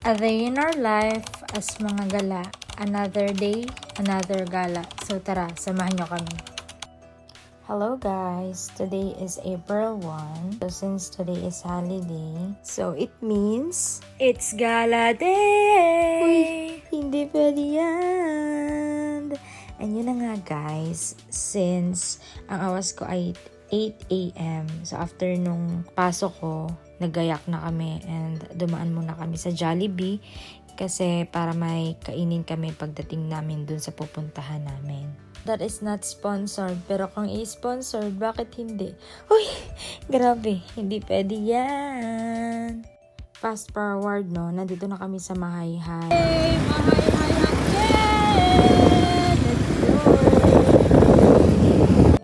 A day in our life as mga gala. Another day, another gala. So tara, samahan nyo kami. Hello guys! Today is April 1. So since today is holiday, so it means it's gala day! Uy, hindi pwede yan! And yun na nga guys, since ang awas ko ay 8 AM. So after nung pasok ko, naggayak na kami and dumaan muna kami sa Jollibee kasi para may kainin kami pagdating namin dun sa pupuntahan namin. That is not sponsored, pero kung i-sponsored, bakit hindi? Uy, grabe, hindi pwede yan. Fast forward, no? Nandito na kami sa Mahayhay. Hey, Mahayhay again! Let's go!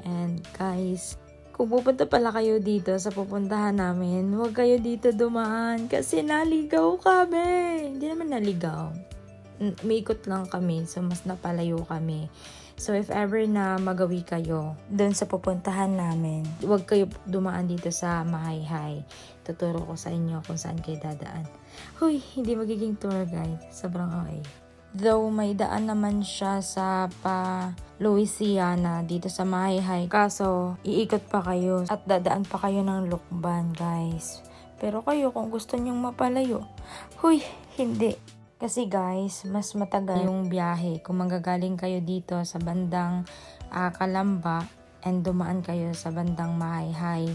And guys, kung pupunta pala kayo dito sa pupuntahan namin, huwag kayo dito dumaan kasi naligaw kami. Hindi naman naligaw. Umiikot lang kami, so mas napalayo kami. So if ever na magawi kayo doon sa pupuntahan namin, huwag kayo dumaan dito sa Mahayhay. Tuturo ko sa inyo kung saan kayo dadaan. Huy, hindi magiging tour guide. Sobrang okay. Though may daan naman siya sa Louisiana dito sa Mahayhay. Kaso, iikot pa kayo at dadaan pa kayo ng Lukban, guys. Pero kayo, kung gusto nyong mapalayo, huy, hindi. Kasi guys, mas matagal yung biyahe kung manggagaling kayo dito sa bandang Calamba and dumaan kayo sa bandang Mahayhay.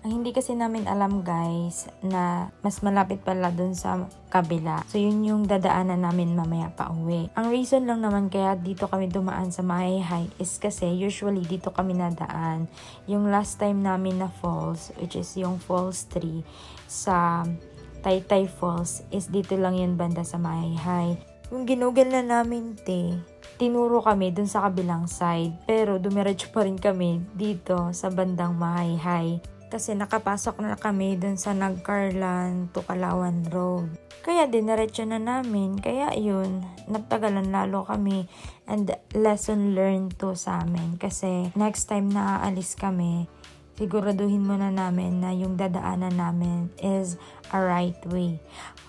Ang hindi kasi namin alam guys na mas malapit pala dun sa kabila. So yun yung dadaanan namin mamaya pa uwi. Ang reason lang naman kaya dito kami dumaan sa Mahayhay is kasi usually dito kami nadaan. Yung last time namin na falls, which is yung Falls 3 sa Taytay Falls, is dito lang yun banda sa Mahayhay. Yung ginugol na namin tinuro kami dun sa kabilang side. Pero dumiretso pa rin kami dito sa bandang Mahayhay. Kasi nakapasok na kami dun sa Nagcarlan to Calauan Road. Kaya diniretso na namin. Kaya yun, natagalan lalo kami. And lesson learned to sa amin. Kasi next time na aalis kami, siguraduhin muna namin na yung dadaanan namin is a right way.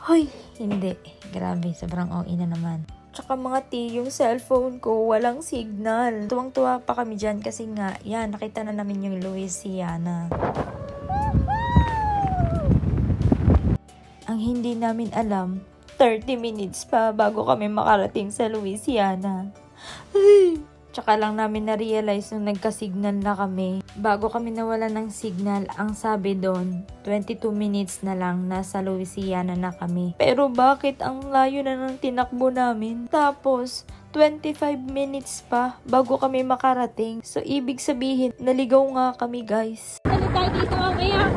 Hoy, hindi. Grabe, sobrang OA na naman. Tsaka mga yung cellphone ko, walang signal. Tuwang-tuwa pa kami dyan kasi nga, yan, nakita na namin yung Louisiana. Ang hindi namin alam, 30 minutes pa bago kami makarating sa Louisiana. Ay! Tsaka lang namin na-realize nung nagka-signal na kami. Bago kami nawala ng signal, ang sabi doon, 22 minutes na lang nasa Louisiana na kami. Pero bakit ang layo na ng tinakbo namin? Tapos, 25 minutes pa bago kami makarating. So, ibig sabihin, naligaw nga kami guys. Ano tayo dito mamaya?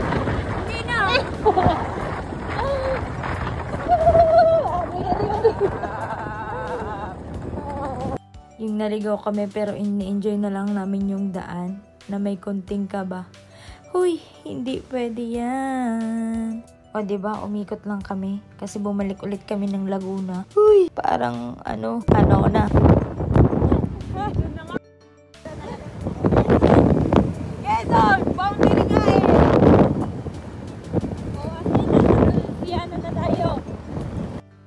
Hindi na! Yung naligaw kami pero in-enjoy na lang namin yung daan na may konting kaba. Huy, hindi pwede yan. O diba, umikot lang kami kasi bumalik ulit kami ng Laguna. Huy, parang ano na. Quezon! Boundary nga eh! Yan na tayo.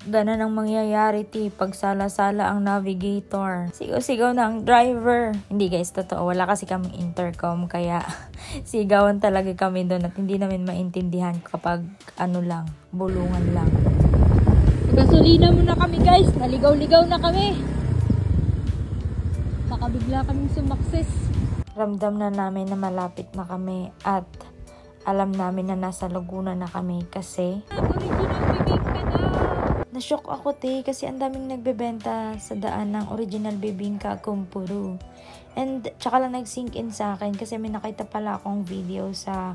Ganon ang mangyayari pag sala-sala ang navigator. Sigaw-sigaw na ang driver. Hindi guys, totoo. Wala kasi kaming intercom kaya sigawan talaga kami doon at hindi namin maintindihan kapag ano lang, bulungan lang. Gasolina muna kami guys. Naligaw-ligaw na kami. Baka bigla kaming sumakses. Ramdam na namin na malapit na kami at alam namin na nasa Laguna na kami kasi Original bibingka daw. na-shock ako kasi ang daming nagbebenta sa daan ng original bibingka kumpuru. And tsaka lang nag-sink in sa akin kasi may nakita pala akong video sa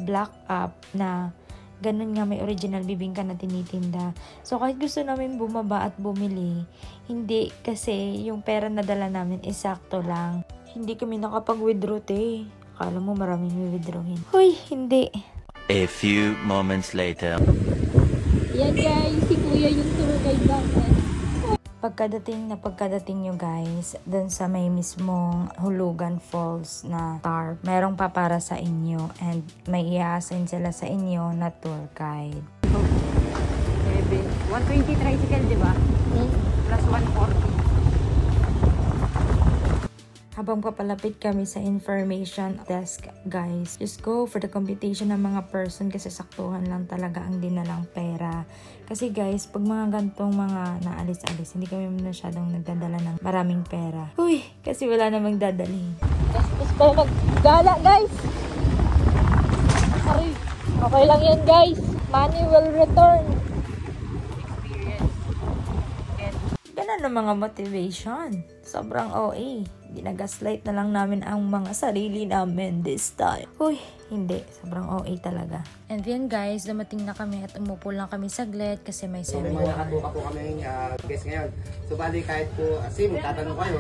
Black App na ganun nga may original bibingka na tinitinda. So kahit gusto namin bumaba at bumili, hindi kasi yung pera na dala namin is sakto lang. Hindi kami nakapag-withdraw Akala mo maraming withdrawin. Hoy, hindi. A few moments later. Yan guys, si kuya yung tour guide namin. Pagkadating nyo guys, dun sa may mismong Hulugan Falls na tarp, merong papara sa inyo and may i-assign sila sa inyo na tour guide. 120 tricycle, di ba? Plus 140. Habang papalapit kami sa information desk, guys, just go for the computation ng mga person kasi saktuhan lang talaga ang dinalang pera. Kasi guys, pag mga gantong mga naalis-alis, hindi kami masyadong nagdadala ng maraming pera. Uy, kasi wala namang dadalhin. Tapos pa maggala, guys. Sorry. Okay lang yan, guys. Money will return. Ganun ang mga motivation. Sobrang OA. Ginagaslight na lang namin ang mga sarili namin this time. Uy, hindi. Sobrang OA talaga. And then guys, dumating na kami at umupo lang kami saglit kasi may So, may seminar. mga nakatuka po kami guest ngayon. So, bali kahit po, tatanong kayo,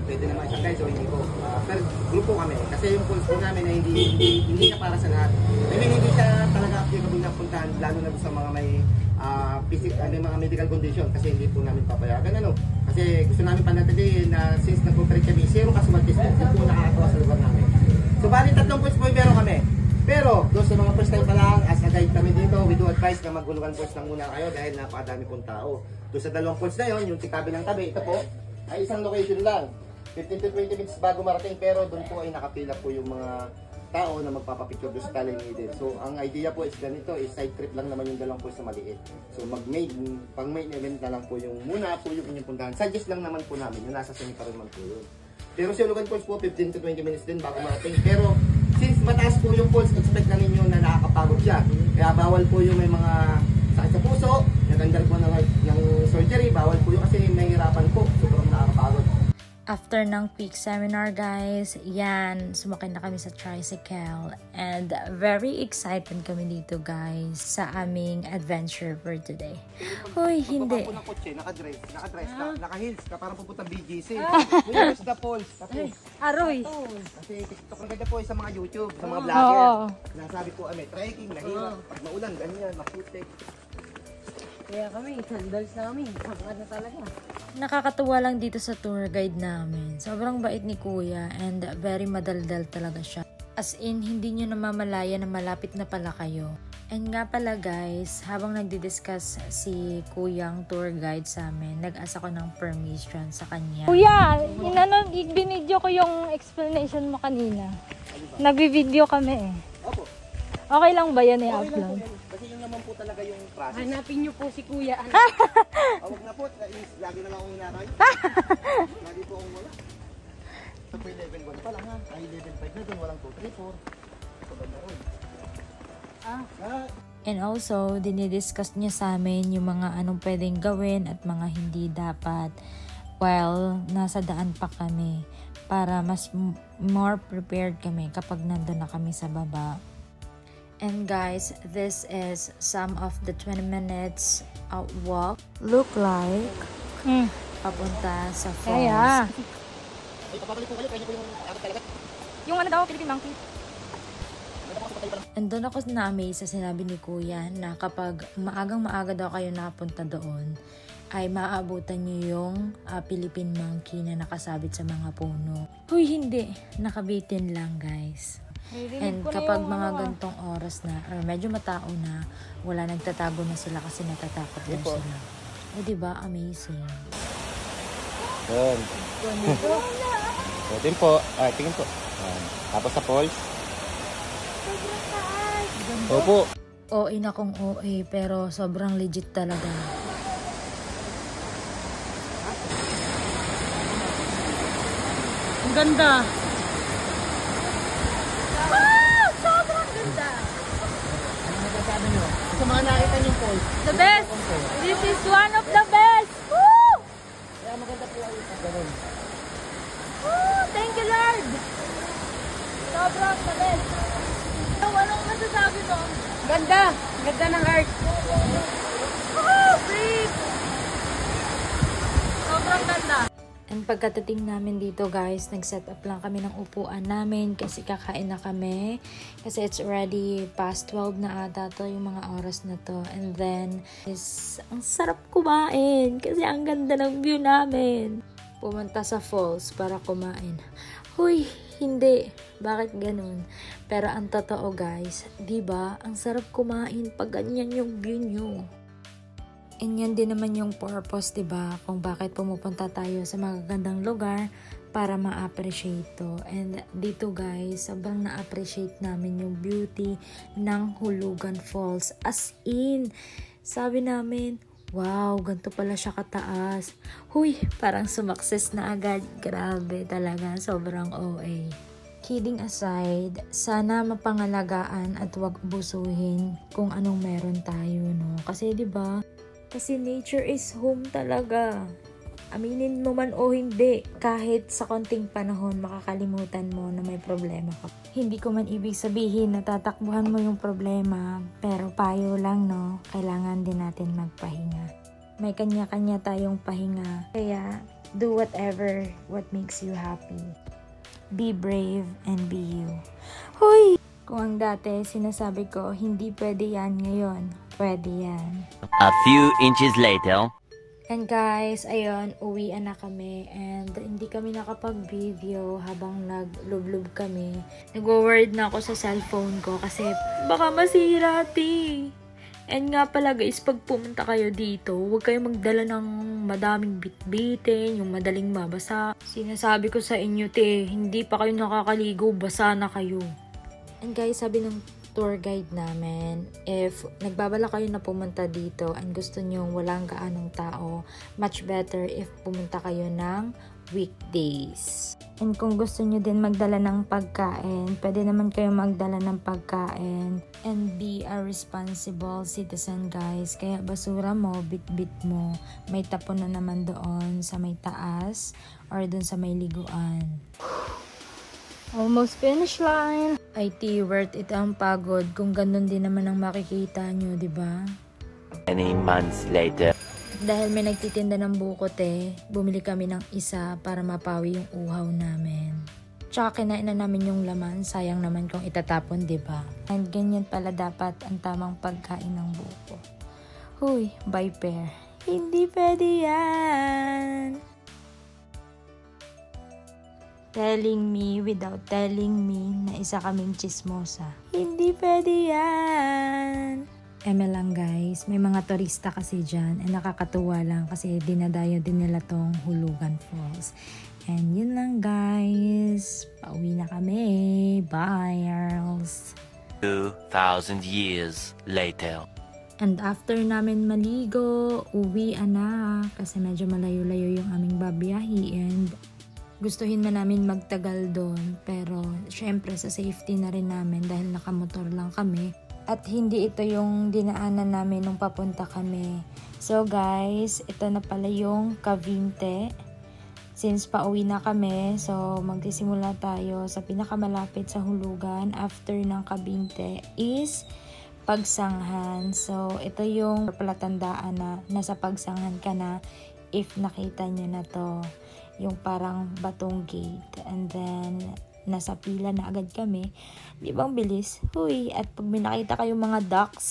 pwede naman isang guys o hindi po. Pero group po kami. Kasi yung pulse po namin ay hindi siya para sa lahat. I mean, hindi siya talaga applicable na puntahan, lalo na sa mga may mga medical condition kasi hindi po namin papayagan. Kasi gusto namin panatilihin na since nagpo-treat kami, zero casualties po po nakakatawa sa lugar namin. So, bali 3 points po yung meron kami. Pero, doon sa mga first time pa lang, as a guide kami dito, we do advise na magulugan points lang muna kayo dahil napakadami pong tao. Doon sa 2 points na yon, yung tikabi ng tabi, ito po, ay isang location lang. 15 to 20 minutes bago marating, pero doon po ay nakapila po yung mga tao na magpapapicture doon sa Tally Needed. So, ang idea po is ganito, is side trip lang naman yung 2 points na maliit. So, pang main event na lang po yung muna po yung inyong puntahan. Suggest lang naman po namin, yung nasa semi-caron man po yun. Pero sa Ulugan Falls po, 15 to 20 minutes din bago marating. Pero, since mataas po yung falls, expect na ninyo na nakakapagod siya. Kaya bawal po yung may mga sakit sa puso, nagandal po ng surgery, bawal po yung kasi nahihirapan po. Sobrang nakakapagod. After ng peak seminar, guys, yan, sumakay na kami sa tricycle. And very excited kami dito, guys, sa aming adventure for today. Uy, hindi. Pagbaba po ng kotse, naka-dress, naka-heels ka, parang pupunta BGC. Where's the falls? Tapos, Aroy. kasi TikTok na ganda po sa mga YouTube, sa mga vlogger. Oo. Nasabi po, may trekking, nahirap, pag maulan, ganyan, maputik. Kaya kami, sandals namin. Ano talaga? Nakakatuwa lang dito sa tour guide namin. Sobrang bait ni Kuya and very madaldal talaga siya. As in, hindi nyo namamalaya na malapit na pala kayo. And nga pala guys, habang nagdi-discuss si Kuyang tour guide sa amin, nag-asa ko ng permission sa kanya. Kuya, binidyo ko yung explanation mo kanina. Nagbi-video kami eh. Opo. Okay lang ba yan Okay lang po i-upload? yan. Kasi yun naman po talaga yung process. Hanapin niyo po si Kuya. Huwag na po, lagi na lang akong hinakay. Lagi po akong wala. Ito po yung level 1 pa lang ha. Ay level 5 na doon, walang 2, 3, 4. Ito ba na ron? And also, dinidiscuss niya sa amin yung mga anong pwedeng gawin at mga hindi dapat while nasa daan pa kami para mas more prepared kami kapag nandun na kami sa baba. And guys, this is some of the 20 minutes walk. Look like papunta sa falls. Kaya. Ay, papapalik po kayo, kaya po yung akit talaga. Yung ano daw, Philippine Monkey. And doon ako na-amaze sa sinabi ni Kuya na kapag maagang-maaga daw kayo nakapunta doon, ay maaabutan nyo yung Philippine Monkey na nakasabit sa mga puno. Huy, hindi. Nakabitin lang, guys. And kapag mga gantong oras na, or medyo matao na, wala, nagtatago na sila kasi natatakot daw sila. O diba, amazing. Yun. Tingin po. Tingin po. Tapos sa falls. Opo. OA na kung OA, pero sobrang legit talaga. Ang ganda. Sa mga nakita niyong falls. The best. This is one of the best. Woo! Kaya maganda po kayo sa ganun. Woo! Thank you, Lord. Sobrang the best. Anong masasabi mo? Ganda. Ganda ng heart. Woo! Breathe. Sobrang ganda. And pagkatating namin dito guys, nag-set up lang kami ng upuan namin kasi kakain na kami. Kasi it's already past 12 na ata to yung mga oras na to. And then, ang sarap kumain kasi ang ganda ng view namin. Pumunta sa falls para kumain. Huy, hindi. Bakit ganun? Pero ang totoo guys, 'di ba? Ang sarap kumain pag ganyan yung view nyo. And yan din naman yung purpose, diba? Kung bakit pumupunta tayo sa magagandang lugar para ma-appreciate to. And dito guys, sobrang na-appreciate namin yung beauty ng Hulugan Falls. As in, sabi namin, wow, ganito pala siya kataas. Huy, parang sumakses na agad. Grabe talaga, sobrang OA. Kidding aside, sana mapangalagaan at wag abusuhin kung anong meron tayo, no? Kasi 'di ba? Kasi nature is home talaga. Aminin mo man o hindi, kahit sa konting panahon makakalimutan mo na may problema ka. Hindi ko man ibig sabihin na tatakbuhan mo yung problema, pero payo lang, no? Kailangan din natin magpahinga. May kanya-kanya tayong pahinga, kaya do whatever what makes you happy. Be brave and be you. Hoy! Kung ang dati sinasabi ko, hindi pwede yan ngayon. Pwede yan. A few inches later. And guys, ayun, uwian na kami and hindi kami nakapag-video habang nag-lublob kami. Nag-word na ako sa cellphone ko kasi baka masira, ti. And nga pala guys, pag pumunta kayo dito, huwag kayong magdala ng madaming bitbitin, yung madaling mabasa. Sinasabi ko sa inyo, te, hindi pa kayo nakakaligo, basa na kayo. And guys, sabi ng tour guide namin, if nagbabala kayo na pumunta dito and gusto nyo walang gaanong tao, much better if pumunta kayo ng weekdays. And kung gusto nyo din magdala ng pagkain, pwede naman kayo magdala ng pagkain and be a responsible citizen guys. Kaya basura mo, bit-bit mo, may tapon na naman doon sa may taas or doon sa may liguan. Almost finish line. IT, worth it ang pagod kung ganun din naman ang makikita nyo, di ba? Many months later. Dahil may nagtitinda ng bukot bumili kami ng isa para mapawi yung uhaw namin. Tsaka kinain na namin yung laman, sayang naman kung itatapon, di ba? And ganyan pala dapat ang tamang pagkain ng buko. Huy, bye pair. Hindi pwede yan! Telling me without telling me na isa kaming chismosa. Hindi pwede yan! Eme lang guys, may mga turista kasi dyan and nakakatuwa lang kasi dinadayo din nila tong Hulugan Falls. And yun lang guys, pauwi na kami. Bye girls! 2,000 years later. And after namin maligo, uwian na kasi medyo malayo-layo yung aming babiyahin. Gustuhin man namin magtagal doon, pero syempre sa safety na rin namin dahil nakamotor lang kami. At hindi ito yung dinaanan namin nung papunta kami. So guys, ito na pala yung Cavite. Since pauwi na kami, so magsisimula tayo sa pinakamalapit sa Hulugan after ng Cavite is Pagsanghan. So ito yung palatandaan na nasa Pagsanghan ka na if nakita nyo na to. Yung parang batong gate. And then, nasa pila na agad kami. Di bang bilis? Huy, at pag may nakita kayong mga ducks,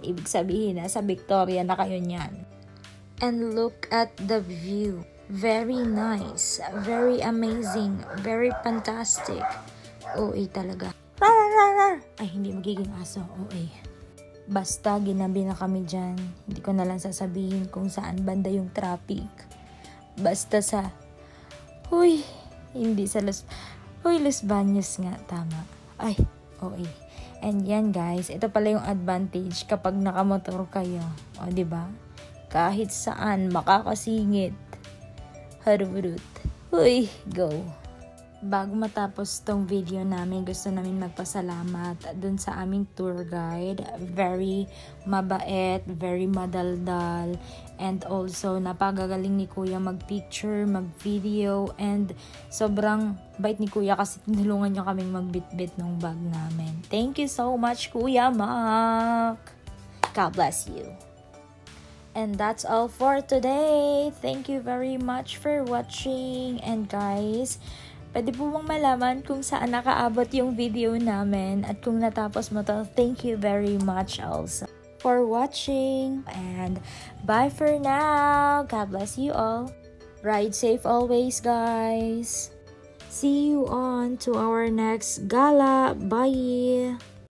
ibig sabihin, nasa Victoria na kayo niyan. And look at the view. Very nice. Very amazing. Very fantastic. OA talaga. Ay, hindi magiging aso. OA. Basta, ginabi na kami dyan. Hindi ko na lang sasabihin kung saan banda yung traffic. Basta sa Huy, hindi sa Los Baños nga, tama. Ay, okay. And yan guys, ito pala yung advantage kapag nakamotor kayo. O, diba? Kahit saan, makakasingit. Harurut. Huy, go. Bago matapos tong video namin, gusto namin magpasalamat dun sa aming tour guide. Very mabait, very madaldal, and also napagagaling ni Kuya mag-picture, mag-video, and sobrang bait ni Kuya kasi tinulungan niya kaming magbitbit ng bag namin. Thank you so much, Kuya Mac! God bless you! And that's all for today. Thank you very much for watching, and guys, pwede po bang malaman kung saan nakaabot yung video namin at kung natapos mo to, thank you very much also for watching. And bye for now. God bless you all. Ride safe always, guys. See you on to our next gala. Bye.